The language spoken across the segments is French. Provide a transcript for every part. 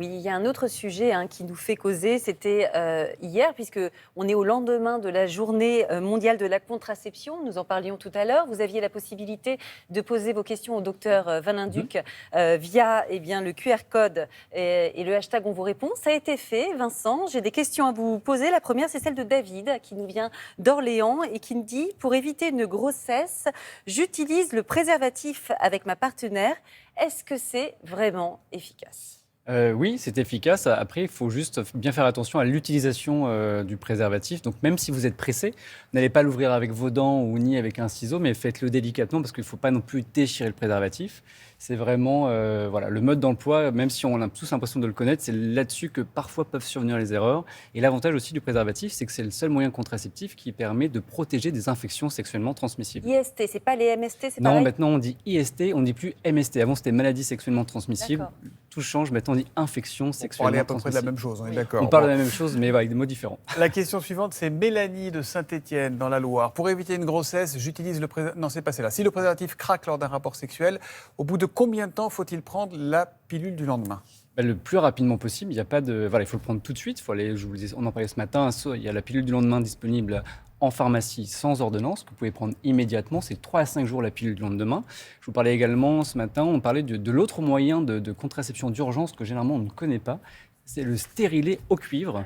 Oui, il y a un autre sujet qui nous fait causer, c'était hier, puisque on est au lendemain de la journée mondiale de la contraception. Nous en parlions tout à l'heure. Vous aviez la possibilité de poser vos questions au docteur Van Mmh. Linduc via le QR code et le hashtag On vous répond. Ça a été fait, Vincent. J'ai des questions à vous poser. La première, c'est celle de David, qui nous vient d'Orléans et qui me dit: pour éviter une grossesse, j'utilise le préservatif avec ma partenaire. Est-ce que c'est vraiment efficace ? Oui, c'est efficace. Après, il faut juste bien faire attention à l'utilisation du préservatif. Donc, même si vous êtes pressé, n'allez pas l'ouvrir avec vos dents ou ni avec un ciseau, mais faites-le délicatement parce qu'il ne faut pas non plus déchirer le préservatif. C'est vraiment le mode d'emploi, même si on a tous l'impression de le connaître, c'est là-dessus que parfois peuvent survenir les erreurs. Et l'avantage aussi du préservatif, c'est que c'est le seul moyen contraceptif qui permet de protéger des infections sexuellement transmissibles. IST, c'est pas les MST, c'est Non, pareil? maintenant on dit IST, on ne dit plus MST. Avant c'était maladie sexuellement transmissible. D'accord. Tout change, maintenant on dit infection On sexuellement parlait à peu près de la transmissible. même chose, on est Oui. d'accord. On parle Bon. de la même chose, mais avec des mots différents. La question suivante, c'est Mélanie de Saint-Étienne, dans la Loire. Pour éviter une grossesse, j'utilise le préservatif. Non, c'est pas celle-là. Si le préservatif craque lors d'un rapport sexuel, au bout de combien de temps faut-il prendre la pilule du lendemain ? Le plus rapidement possible, il y a pas de, il faut le prendre tout de suite. Faut aller, je vous le dis, on en parlait ce matin, il y a la pilule du lendemain disponible en pharmacie sans ordonnance, que vous pouvez prendre immédiatement. C'est 3 à 5 jours la pilule du lendemain. Je vous parlais également ce matin, on parlait de l'autre moyen de contraception d'urgence que généralement on ne connaît pas. C'est le stérilet au cuivre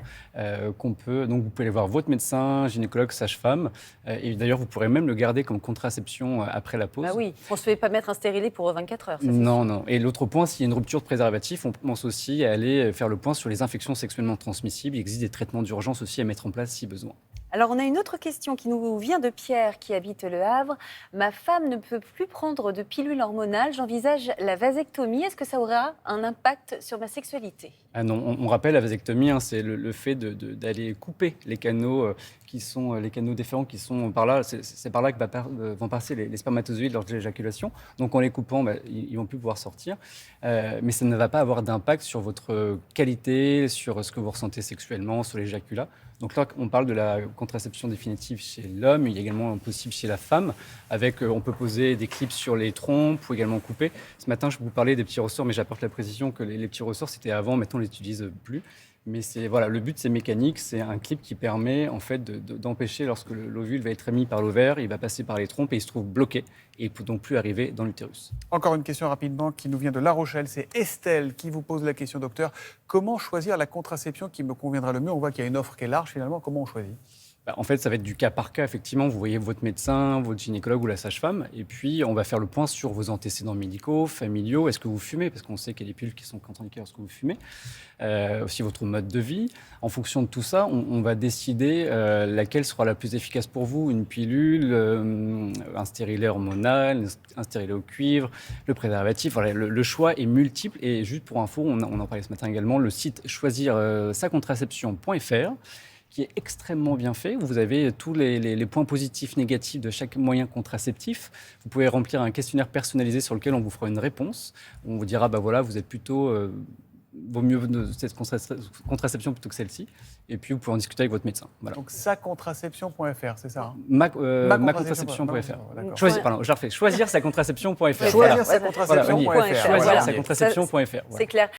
qu'on peut. Donc vous pouvez aller voir votre médecin, gynécologue, sage-femme. Et d'ailleurs, vous pourrez même le garder comme contraception après la pause. Bah oui, on ne se fait pas mettre un stérilet pour 24 heures. Ça, c'est Non, sûr. non. Et l'autre point, s'il y a une rupture de préservatif, on pense aussi à aller faire le point sur les infections sexuellement transmissibles. Il existe des traitements d'urgence aussi à mettre en place si besoin. Alors, on a une autre question qui nous vient de Pierre, qui habite Le Havre. Ma femme ne peut plus prendre de pilule hormonale. J'envisage la vasectomie. Est-ce que ça aura un impact sur ma sexualité ? Ah non, on rappelle la vasectomie, c'est le fait d'aller couper les canaux qui sont les canaux déférents qui sont par là. C'est par là que vont passer les spermatozoïdes lors de l'éjaculation. Donc en les coupant, ils ne vont plus pouvoir sortir. Mais ça ne va pas avoir d'impact sur votre qualité, sur ce que vous ressentez sexuellement, sur l'éjaculat. Donc là, on parle de la contraception définitive chez l'homme, il y a également possible chez la femme, avec, on peut poser des clips sur les trompes ou également couper. Ce matin, je vous parlais des petits ressorts, mais j'apporte la précision que les petits ressorts, c'était avant, maintenant on ne les utilise plus. Mais le but, c'est mécanique, c'est un clip qui permet en fait d'empêcher, lorsque l'ovule va être émis par l'ovaire, il va passer par les trompes et il se trouve bloqué et il ne peut donc plus arriver dans l'utérus. Encore une question rapidement qui nous vient de La Rochelle. C'est Estelle qui vous pose la question, docteur. Comment choisir la contraception qui me conviendra le mieux ? On voit qu'il y a une offre qui est large finalement. Comment on choisit ? En fait, ça va être du cas par cas, effectivement. Vous voyez votre médecin, votre gynécologue ou la sage-femme. Et puis, on va faire le point sur vos antécédents médicaux, familiaux. Est-ce que vous fumez ? Parce qu'on sait qu'il y a des pilules qui sont contre-indiquées lorsque vous fumez. Aussi votre mode de vie. En fonction de tout ça, on va décider laquelle sera la plus efficace pour vous. Une pilule, un stérilet hormonal, un stérilet au cuivre, le préservatif. Voilà, le choix est multiple. Et juste pour info, on en parlait ce matin également, le site choisir-sa-contraception.fr qui est extrêmement bien fait. Vous avez tous les points positifs, négatifs de chaque moyen contraceptif. Vous pouvez remplir un questionnaire personnalisé sur lequel on vous fera une réponse. On vous dira, vous êtes plutôt... vaut mieux cette contraception plutôt que celle-ci. Et puis, vous pouvez en discuter avec votre médecin. Voilà. Donc, sacontraception.fr, c'est ça, hein ? Macontraception.fr. D'accord. Je refais. Choisir sa contraception.fr. Choisir sa contraception.fr. Choisir Voilà. sa contraception.fr. C'est clair.